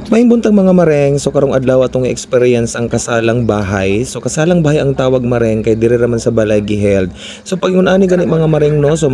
May buntang mga mareng, so karong adlaw atong experience ang kasalang bahay. So kasalang bahay ang tawag mareng kay dire raman sa balay giheld. So pag ani gani mga mareng no, so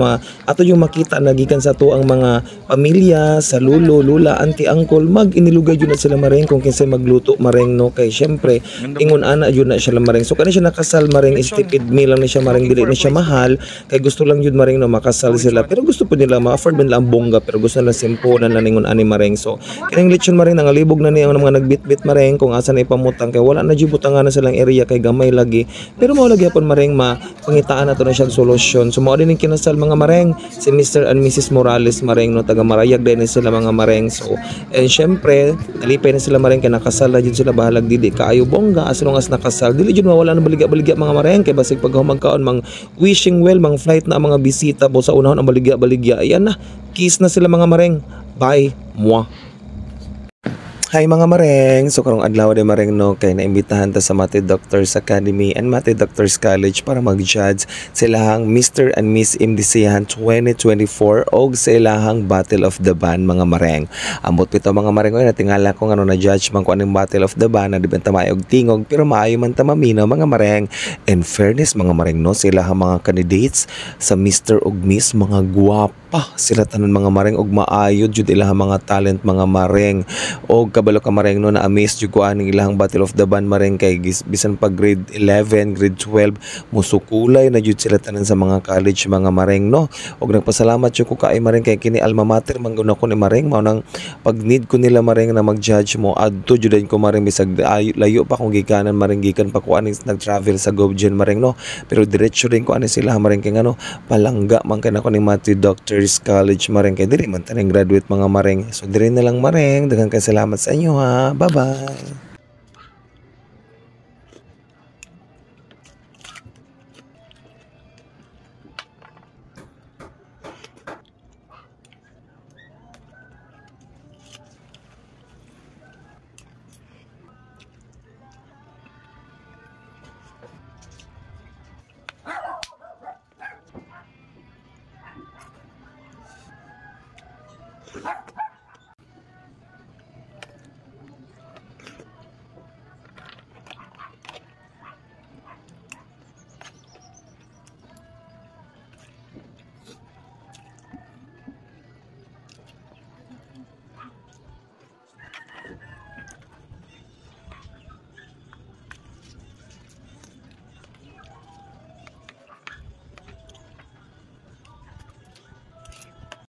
ato yung makita nagikan sa to ang mga pamilya, sa lulo, lula, auntie, uncle, mag-inilugay yun na sila mareng kung kinsay magluto mareng no, kay syempre ingon ana yun na siya mareng. So kani siya nakasal mareng, stipid meal lang ni siya mareng, dili ni siya mahal, kay gusto lang yun mareng no makasal sila. Pero gusto po nila ma-afford man lang ang bongga, pero gusto nila simple na ningon ani mareng. So kining lechon mareng nangalibog na niya ang mga nagbitbit mareng kung asa na ipamutang, kay wala na jud butangan na silang area kay gamay lagi. Pero mao lagi pon mareng pangitaan nato na siyang solusyon. So mao din ang kinasal mga mareng si Mr. and Mrs. Morales mareng no, taga Marayag din sila mga mareng. So and syempre nalipay na sila mareng kay nakasal na jud sila, bahalag dili kaayo bongga as long as nakasal, dili jud mawala na baligya-baligya mga mareng, kay basig pag magkaon mang wishing well mang flight na ang mga bisita po sa unahon ang baligya-baligya, ayan na kiss na sila mga mareng. Bye moi. Hi mga mareng, so karong adlaw de mareng no, kay naimbitahan ta sa Mate Doctors Academy and Mate Doctors College para mag-judge sa ilahang Mr. and Miss MDChan 2024 og sa ilahang Battle of the Band mga mareng. Ambot pito mga mareng oy, natingala ko nga na judge man ko aning Battle of the Band na di benta maayo og tingog, pero maayo man ta maminaw mga mareng. In fairness mga mareng no, sa ilahang mga candidates sa Mr. ug Miss mga guwapa sila tanan mga mareng, og maayo jud ilahang mga talent mga mareng. Og kabalo ka mareng no, na amaze jud ko aning ilahang Battle of the Band mareng, kay bisan pa grade 11, grade 12 musukulay na jud sila tanan sa mga college mga mareng no. Og nagpasalamat jud ko kay mareng kay kini alma mater mangguna ko ni mareng, mao nang pag need ko nila mareng na mag-judge mo adto jud ko mareng, bisag layo pa kung gikanan mareng, gikan pa ko aning nag-travel sa GovGen mareng no, pero diretso rin ko ani sila mareng kay ngano palangga man kana ko ni Mate Doctors College mareng, kay diri man taning graduate mga mareng. So diri na lang mareng, daghang kay salamat sa inyo ha. Bye-bye.